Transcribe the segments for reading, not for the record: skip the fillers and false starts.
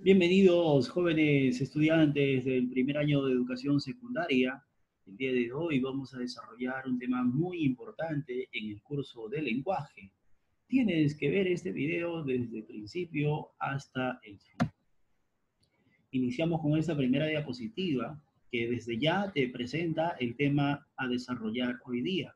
Bienvenidos, jóvenes estudiantes del primer año de educación secundaria. El día de hoy vamos a desarrollar un tema muy importante en el curso de lenguaje. Tienes que ver este video desde el principio hasta el fin. Iniciamos con esta primera diapositiva que desde ya te presenta el tema a desarrollar hoy día.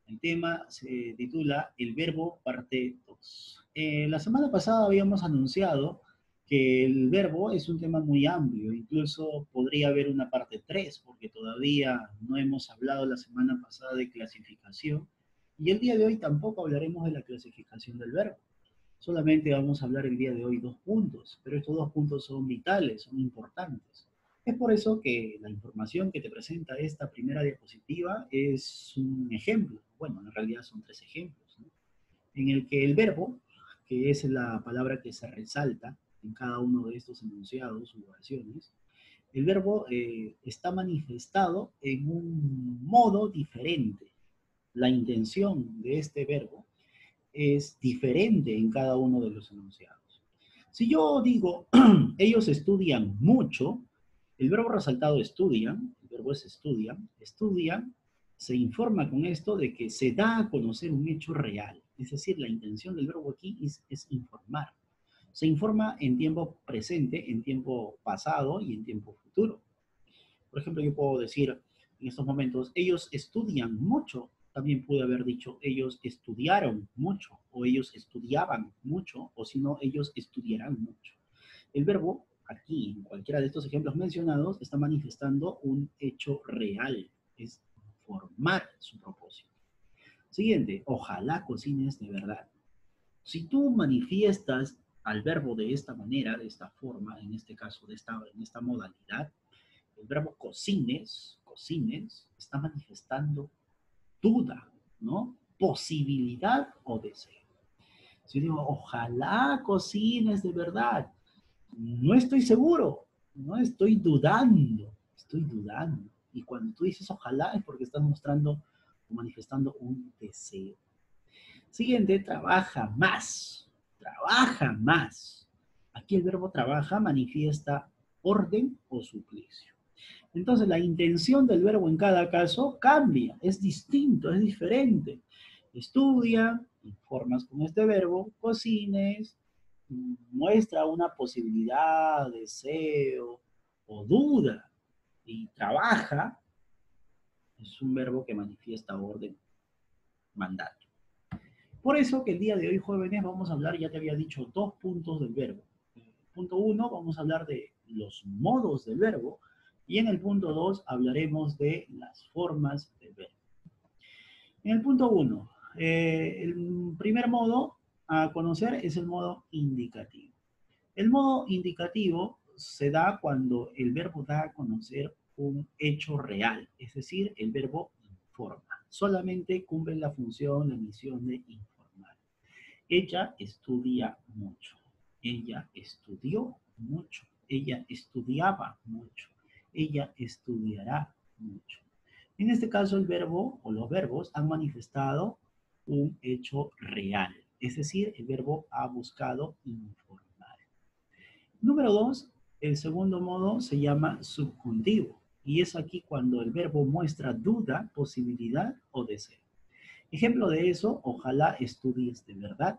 El tema se titula El verbo parte 2. La semana pasada habíamos anunciado que el verbo es un tema muy amplio, incluso podría haber una parte 3, porque todavía no hemos hablado la semana pasada de clasificación, y el día de hoy tampoco hablaremos de la clasificación del verbo. Solamente vamos a hablar el día de hoy 2 puntos, pero estos 2 puntos son vitales, son importantes. Es por eso que la información que te presenta esta primera diapositiva es un ejemplo. Bueno, en realidad son 3 ejemplos, ¿no? En el que el verbo, que es la palabra que se resalta en cada uno de estos enunciados u oraciones, el verbo está manifestado en un modo diferente. La intención de este verbo es diferente en cada uno de los enunciados. Si yo digo, ellos estudian mucho, el verbo resaltado estudian, el verbo es estudian, se informa con esto de que se da a conocer un hecho real. Es decir, la intención del verbo aquí es informar. Se informa en tiempo presente, en tiempo pasado y en tiempo futuro. Por ejemplo, yo puedo decir en estos momentos, ellos estudian mucho. También pude haber dicho, ellos estudiaron mucho, o ellos estudiaban mucho, o si no, ellos estudiarán mucho. El verbo, aquí, en cualquiera de estos ejemplos mencionados, está manifestando un hecho real, es informar su propósito. Siguiente, ojalá cocines de verdad. Si tú manifiestas al verbo de esta manera, de esta forma, en este caso, en esta modalidad, el verbo cocines, está manifestando duda, ¿no? Posibilidad o deseo. Si yo digo, ojalá cocines de verdad, no estoy seguro, no estoy dudando, estoy dudando. Y cuando tú dices ojalá es porque estás mostrando o manifestando un deseo. Siguiente, trabaja más, trabaja más. Aquí el verbo trabaja manifiesta orden o suplicio. Entonces la intención del verbo en cada caso cambia, es distinto, es diferente. Estudia, informas con este verbo, cocines, muestra una posibilidad, deseo o duda. Y trabaja es un verbo que manifiesta orden, mandato. Por eso que el día de hoy, jóvenes, vamos a hablar, ya te había dicho, 2 puntos del verbo. Punto 1, vamos a hablar de los modos del verbo, y en el punto 2 hablaremos de las formas del verbo. En el punto 1, el primer modo a conocer es el modo indicativo. El modo indicativo se da cuando el verbo da a conocer un hecho real, es decir, el verbo informa. Solamente cumple la función, la misión de informar. Ella estudia mucho. Ella estudió mucho. Ella estudiaba mucho. Ella estudiará mucho. En este caso, el verbo o los verbos han manifestado un hecho real. Es decir, el verbo ha buscado informar. Número 2, el segundo modo se llama subjuntivo. Y es aquí cuando el verbo muestra duda, posibilidad o deseo. Ejemplo de eso, ojalá estudies de verdad.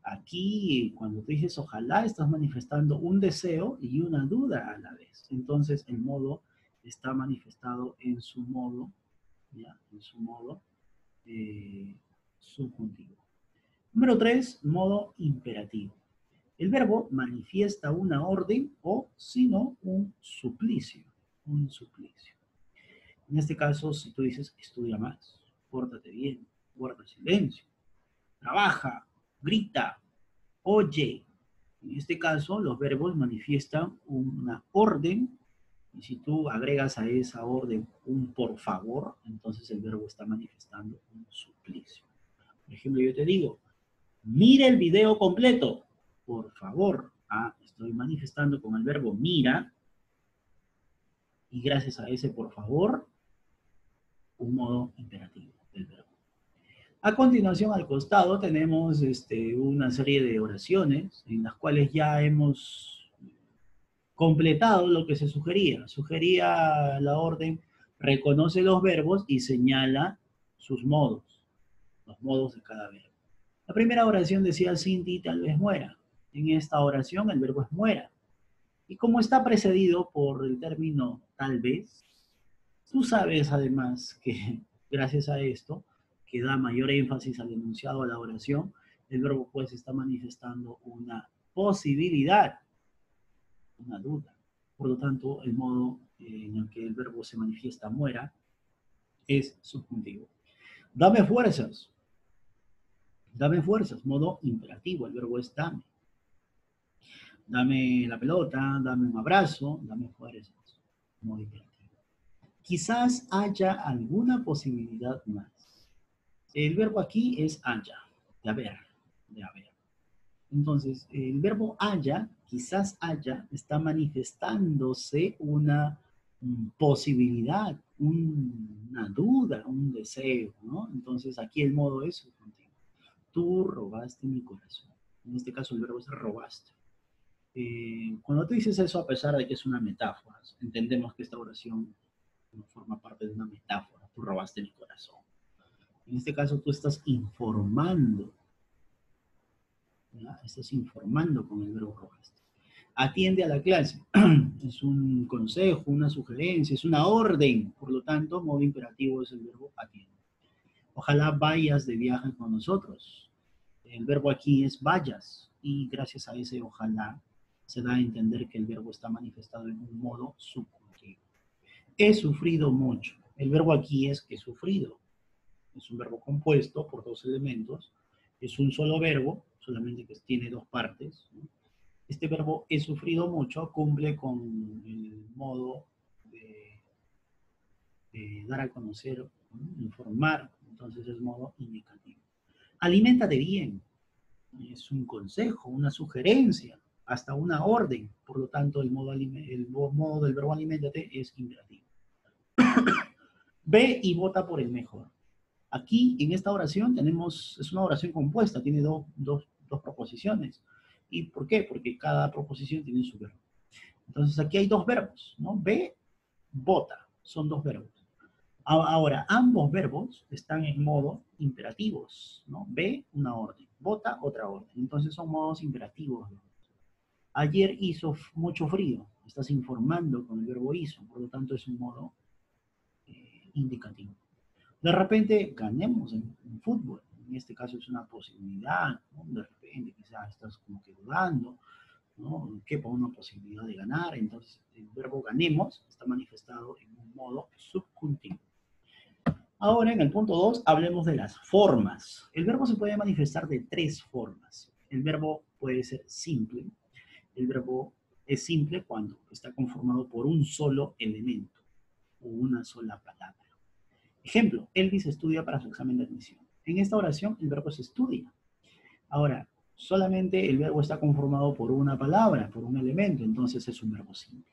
Aquí, cuando tú dices ojalá, estás manifestando un deseo y una duda a la vez. Entonces, el modo está manifestado en su modo, ¿ya? En su modo subjuntivo. Número 3, modo imperativo. El verbo manifiesta una orden o, si no, un suplicio. Un suplicio. En este caso, si tú dices estudia más, pórtate bien, guarda silencio, trabaja, grita, oye. En este caso, los verbos manifiestan una orden, y si tú agregas a esa orden un por favor, entonces el verbo está manifestando un suplicio. Por ejemplo, yo te digo, mira el video completo, por favor. Estoy manifestando con el verbo mira, y gracias a ese por favor, un modo imperativo del verbo. A continuación, al costado, tenemos una serie de oraciones en las cuales ya hemos Completado lo que se sugería. Sugería la orden, reconoce los verbos y señala sus modos, los modos de cada verbo. La primera oración decía, Cindy tal vez muera. En esta oración el verbo es muera. Y como está precedido por el término tal vez, tú sabes además que gracias a esto, que da mayor énfasis al enunciado, a la oración, el verbo pues está manifestando una posibilidad, una duda. Por lo tanto, el modo en el que el verbo se manifiesta muera es subjuntivo. Dame fuerzas, modo imperativo, el verbo es dame. Dame la pelota, dame un abrazo, dame fuerzas, modo imperativo. Quizás haya alguna posibilidad más. El verbo aquí es haya, de haber, de haber. Entonces, el verbo haya, quizás haya, está manifestándose una posibilidad, una duda, un deseo, ¿no? Entonces, aquí el modo es subjuntivo. Tú robaste mi corazón. En este caso, el verbo es robaste. Cuando tú dices eso, a pesar de que es una metáfora, entendemos que esta oración no forma parte de una metáfora. Tú robaste mi corazón. En este caso, tú estás informando. ¿Ya? Estás informando con el verbo robaste. Atiende a la clase. Es un consejo, una sugerencia, es una orden. Por lo tanto, modo imperativo es el verbo atiende. Ojalá vayas de viaje con nosotros. El verbo aquí es vayas. Y gracias a ese ojalá se da a entender que el verbo está manifestado en un modo subjuntivo. He sufrido mucho. El verbo aquí es que he sufrido. Es un verbo compuesto por dos elementos. Es un solo verbo, solamente que tiene dos partes, ¿no? Este verbo he sufrido mucho cumple con el modo de dar a conocer, ¿no? Informar, entonces es modo indicativo. Aliméntate bien, es un consejo, una sugerencia, hasta una orden, por lo tanto el modo del verbo aliméntate es imperativo. Ve y vota por el mejor. Aquí en esta oración es una oración compuesta, tiene dos proposiciones. ¿Y por qué? Porque cada proposición tiene su verbo. Entonces aquí hay dos verbos, ¿no? Ve, vota, son dos verbos. Ahora, ambos verbos están en modo imperativos, ¿no? Ve, una orden, vota, otra orden. Entonces son modos imperativos, ¿no? Ayer hizo mucho frío, estás informando con el verbo hizo, por lo tanto es un modo indicativo. De repente ganemos en fútbol, en este caso es una posibilidad, ¿no? De repente quizás estás como que dudando, ¿no? Quepa una posibilidad de ganar, entonces el verbo ganemos está manifestado en un modo subjuntivo. Ahora en el punto 2 hablemos de las formas. El verbo se puede manifestar de tres formas. El verbo puede ser simple. El verbo es simple cuando está conformado por un solo elemento o una sola palabra. Ejemplo, Elvis estudia para su examen de admisión. En esta oración el verbo se estudia. Ahora, solamente el verbo está conformado por una palabra, por un elemento, entonces es un verbo simple.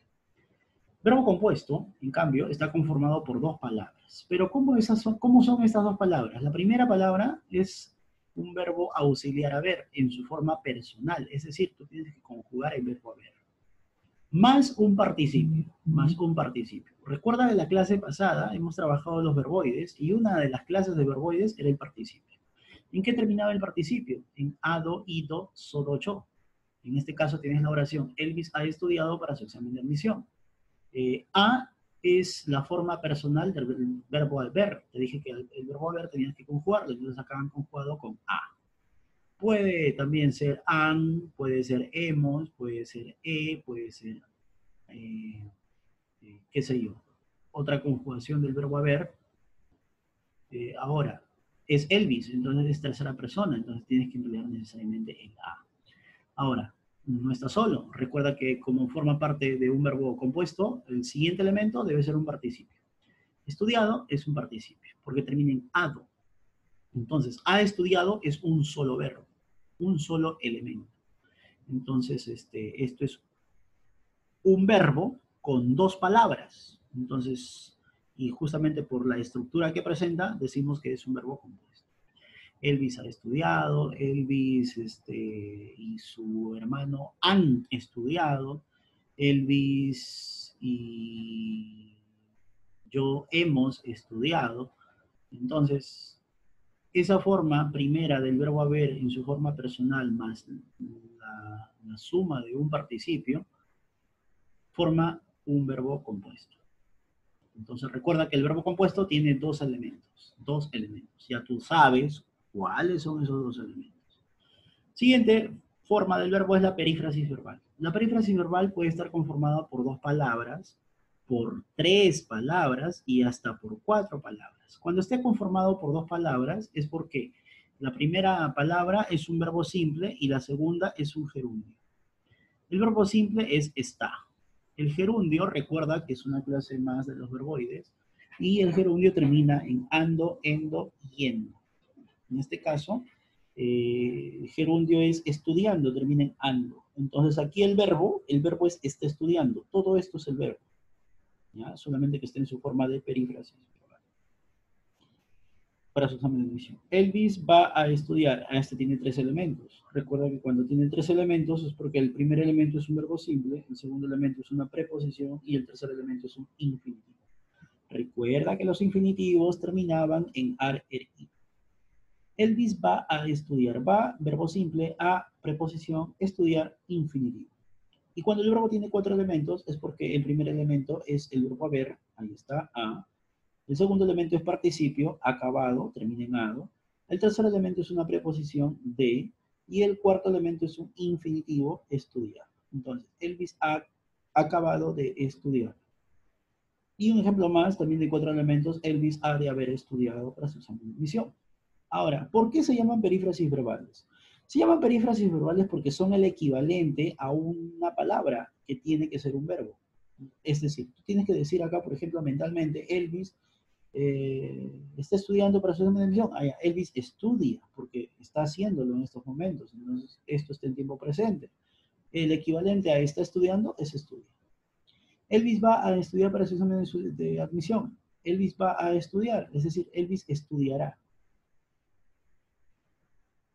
Verbo compuesto, en cambio, está conformado por dos palabras. Pero ¿cómo son estas dos palabras? La primera palabra es un verbo auxiliar haber en su forma personal, es decir, tú tienes que conjugar el verbo haber. Más un participio, más un participio. Recuerda de la clase pasada, hemos trabajado los verboides y una de las clases de verboides era el participio. ¿En qué terminaba el participio? En ado, ido, sodo, cho. En este caso tienes la oración, Elvis ha estudiado para su examen de admisión. A es la forma personal del verbo haber. Te dije que el verbo haber tenías que conjugarlo, entonces acaban conjugado con A. Puede también ser han, puede ser hemos, puede ser puede ser, qué sé yo, otra conjugación del verbo haber. Ahora, es Elvis, entonces es tercera persona, entonces tienes que emplear necesariamente el A. Ahora, no está solo. Recuerda que como forma parte de un verbo compuesto, el siguiente elemento debe ser un participio. Estudiado es un participio, porque termina en ado. Entonces, ha estudiado es un solo verbo, un solo elemento. Entonces, esto es un verbo con dos palabras. Entonces, y justamente por la estructura que presenta, decimos que es un verbo compuesto. Elvis ha estudiado, Elvis y su hermano han estudiado, Elvis y yo hemos estudiado. Entonces, esa forma primera del verbo haber en su forma personal más la suma de un participio forma un verbo compuesto. Entonces recuerda que el verbo compuesto tiene dos elementos, dos elementos. Ya tú sabes cuáles son esos dos elementos. Siguiente forma del verbo es la perífrasis verbal. La perífrasis verbal puede estar conformada por dos palabras, por tres palabras y hasta por cuatro palabras. Cuando esté conformado por dos palabras es porque la primera palabra es un verbo simple y la segunda es un gerundio. El verbo simple es está. El gerundio, recuerda que es una clase más de los verboides, y el gerundio termina en ando, endo, yendo. En este caso, gerundio es estudiando, termina en ando. Entonces aquí el verbo es está estudiando. Todo esto es el verbo, ¿ya? Solamente que esté en su forma de perífrasis para su examen de admisión. Elvis va a estudiar. Este tiene tres elementos. Recuerda que cuando tiene tres elementos es porque el primer elemento es un verbo simple, el segundo elemento es una preposición y el tercer elemento es un infinitivo. Recuerda que los infinitivos terminaban en ar, er, i. Elvis va a estudiar. Va, verbo simple, a, preposición, estudiar, infinitivo. Y cuando el verbo tiene cuatro elementos es porque el primer elemento es el verbo haber, ahí está, a. El segundo elemento es participio, acabado, termina en ado. El tercer elemento es una preposición, de. Y el cuarto elemento es un infinitivo, estudiar. Entonces, Elvis ha acabado de estudiar. Y un ejemplo más, también de cuatro elementos, Elvis ha de haber estudiado para su examen de admisión. Ahora, ¿por qué se llaman perífrasis verbales? Se llaman perífrasis verbales porque son el equivalente a una palabra que tiene que ser un verbo. Es decir, tú tienes que decir acá, por ejemplo, mentalmente, Elvis está estudiando para su examen de admisión. Ah, ya, Elvis estudia porque está haciéndolo en estos momentos. Entonces, esto está en tiempo presente. El equivalente a está estudiando es estudia. Elvis va a estudiar para su examen de admisión. Elvis va a estudiar, es decir, Elvis estudiará.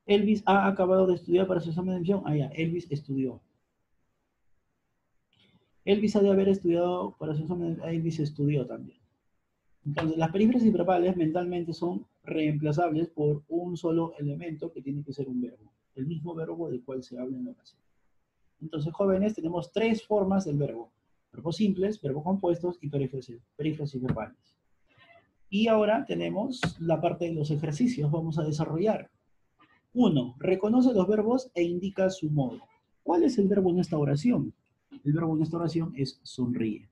Elvis ha acabado de estudiar para su examen de admisión. Ah, ya, Elvis estudió. Elvis ha de haber estudiado para su examen. Elvis estudió también. Entonces, las perífrasis verbales mentalmente son reemplazables por un solo elemento que tiene que ser un verbo. El mismo verbo del cual se habla en la oración. Entonces, jóvenes, tenemos tres formas del verbo. Verbos simples, verbos compuestos y perífrasis verbales. Y ahora tenemos la parte de los ejercicios. Vamos a desarrollar. 1. Reconoce los verbos e indica su modo. ¿Cuál es el verbo en esta oración? El verbo en esta oración es sonríe.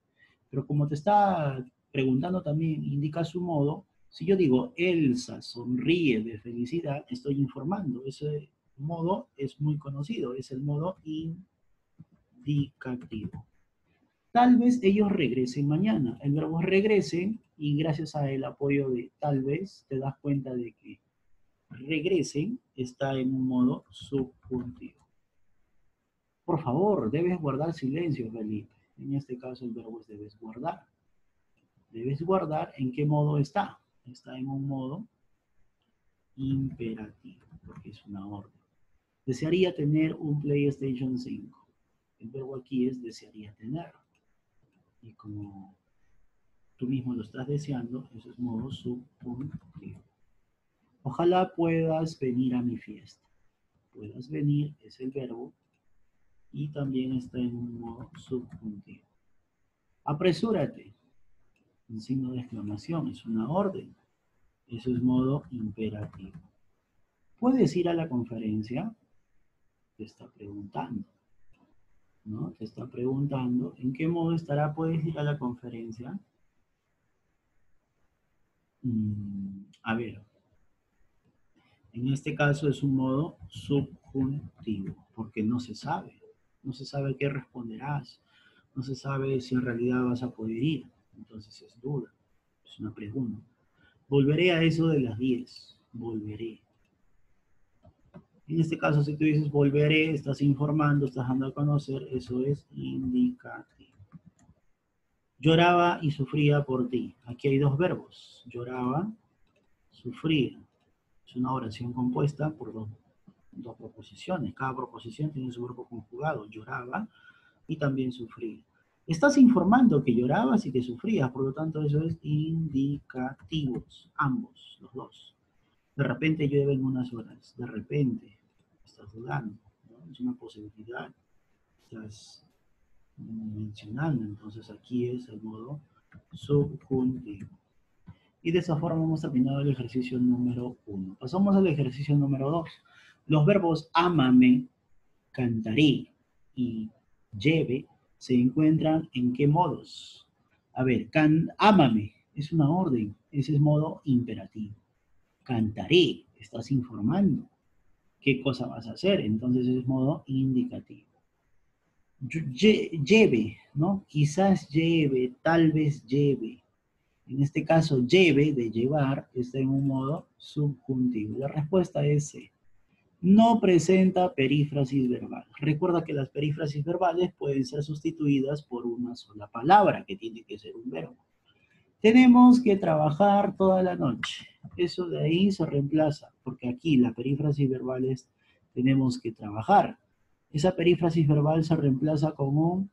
Pero como te está preguntando también, indica su modo. Si yo digo, Elsa sonríe de felicidad, estoy informando. Ese modo es muy conocido, es el modo indicativo. Tal vez ellos regresen mañana. El verbo regresen y gracias al apoyo de tal vez te das cuenta de que regresen está en un modo subjuntivo. Por favor, debes guardar silencio, Felipe. En este caso el verbo es debes guardar. Debes guardar en qué modo está. Está en un modo imperativo, porque es una orden. Desearía tener un PlayStation 5. El verbo aquí es desearía tener. Y como tú mismo lo estás deseando, eso es modo subjuntivo. Ojalá puedas venir a mi fiesta. Puedas venir es el verbo y también está en un modo subjuntivo. Apresúrate, un signo de exclamación, es una orden. Eso es modo imperativo. ¿Puedes ir a la conferencia? Te está preguntando, ¿no? Te está preguntando en qué modo estará, ¿puedes ir a la conferencia? A ver, en este caso es un modo subjuntivo, porque no se sabe. No se sabe qué responderás. No se sabe si en realidad vas a poder ir. Entonces es duda, es una pregunta. Volveré a eso de las 10. Volveré. En este caso, si tú dices volveré, estás informando, estás dando a conocer, eso es indicativo. Lloraba y sufría por ti. Aquí hay dos verbos. Lloraba, sufría. Es una oración compuesta por dos proposiciones. Cada proposición tiene su verbo conjugado. Lloraba, y también sufrir. Estás informando que llorabas y que sufrías, por lo tanto eso es indicativos, ambos, los dos. De repente llueve en unas horas, de repente estás dudando, ¿no? Es una posibilidad, estás mencionando, entonces aquí es el modo subjuntivo. Y de esa forma hemos terminado el ejercicio número 1. Pasamos al ejercicio número 2. Los verbos ámame, cantaré y lleve se encuentran en qué modos. A ver, ámame es una orden, ese es modo imperativo. Cantaré, estás informando qué cosa vas a hacer, entonces es modo indicativo. Lleve, ¿no? Quizás lleve, tal vez lleve. En este caso, lleve, de llevar, está en un modo subjuntivo. La respuesta es C. No presenta perífrasis verbal. Recuerda que las perífrasis verbales pueden ser sustituidas por una sola palabra, que tiene que ser un verbo. Tenemos que trabajar toda la noche. Eso de ahí se reemplaza, porque aquí la perífrasis verbal es tenemos que trabajar. Esa perífrasis verbal se reemplaza con un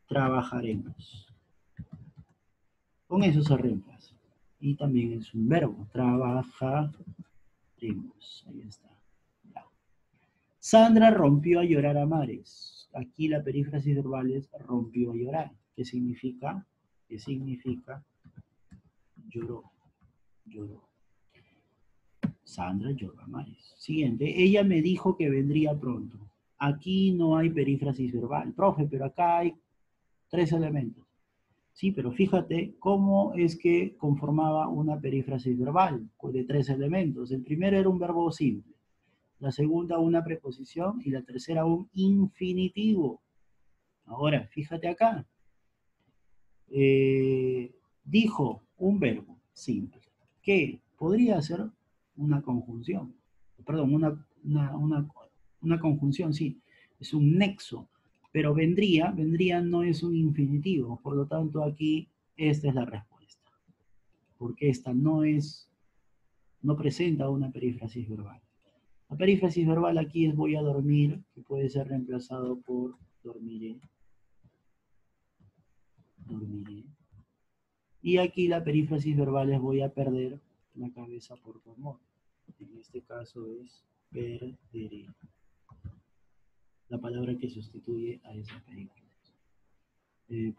trabajaremos. Con eso se reemplaza. Y también es un verbo, trabajaremos. Ahí está. Ya. Sandra rompió a llorar a mares. Aquí la perífrasis verbal es rompió a llorar. ¿Qué significa? ¿Qué significa? Lloró, lloró. Sandra lloró a mares. Siguiente, ella me dijo que vendría pronto. Aquí no hay perífrasis verbal. Profe, pero acá hay 3 elementos. Sí, pero fíjate cómo es que conformaba una perífrasis verbal de 3 elementos. El primero era un verbo simple, la segunda una preposición y la tercera un infinitivo. Ahora, fíjate acá. Dijo un verbo simple que podría ser una conjunción. Perdón, una conjunción, sí. Es un nexo. Pero vendría no es un infinitivo. Por lo tanto, aquí esta es la respuesta. Porque esta no presenta una perífrasis verbal. La perífrasis verbal aquí es voy a dormir, que puede ser reemplazado por dormiré. Dormiré. Y aquí la perífrasis verbal es voy a perder la cabeza por tu amor. En este caso es perderé. La palabra que sustituye a esa perífrasis.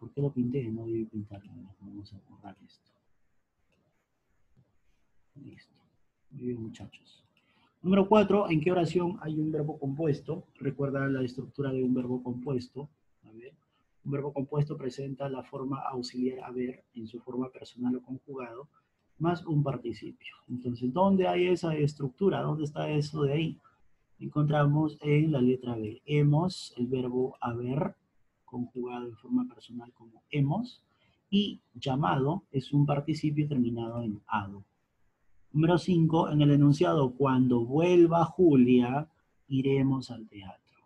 ¿Por qué lo pinté? No debí pintarlo. Vamos a borrar esto. Listo. Muy bien, muchachos. Número 4. ¿En qué oración hay un verbo compuesto? Recuerda la estructura de un verbo compuesto. A ver. Un verbo compuesto presenta la forma auxiliar haber en su forma personal o conjugado, más un participio. Entonces, ¿dónde hay esa estructura? ¿Dónde está eso de ahí? Encontramos en la letra B. Hemos, el verbo haber, conjugado en forma personal como hemos, y llamado es un participio terminado en ado. Número 5, en el enunciado, cuando vuelva Julia, iremos al teatro.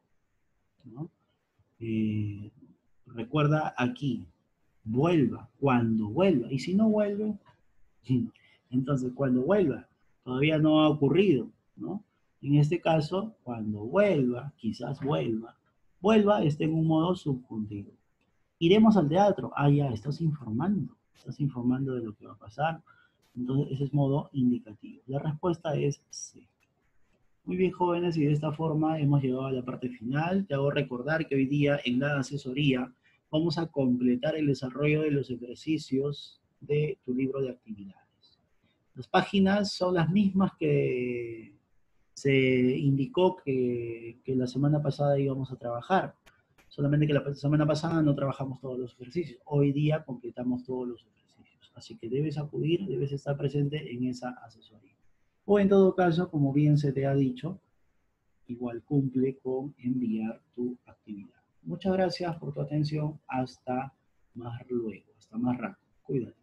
¿No? Recuerda aquí, vuelva, cuando vuelva. Y si no vuelve, entonces cuando vuelva, todavía no ha ocurrido, ¿no? En este caso, cuando vuelva, quizás vuelva está en un modo subjuntivo. Iremos al teatro. Ah, ya, estás informando de lo que va a pasar. Entonces, ese es modo indicativo. La respuesta es C. Muy bien, jóvenes, y de esta forma hemos llegado a la parte final. Te hago recordar que hoy día en la asesoría vamos a completar el desarrollo de los ejercicios de tu libro de actividades. Las páginas son las mismas que se indicó que la semana pasada íbamos a trabajar. Solamente que la semana pasada no trabajamos todos los ejercicios. Hoy día completamos todos los ejercicios. Así que debes acudir, debes estar presente en esa asesoría. O en todo caso, como bien se te ha dicho, igual cumple con enviar tu actividad. Muchas gracias por tu atención. Hasta más luego, hasta más rato. Cuídate.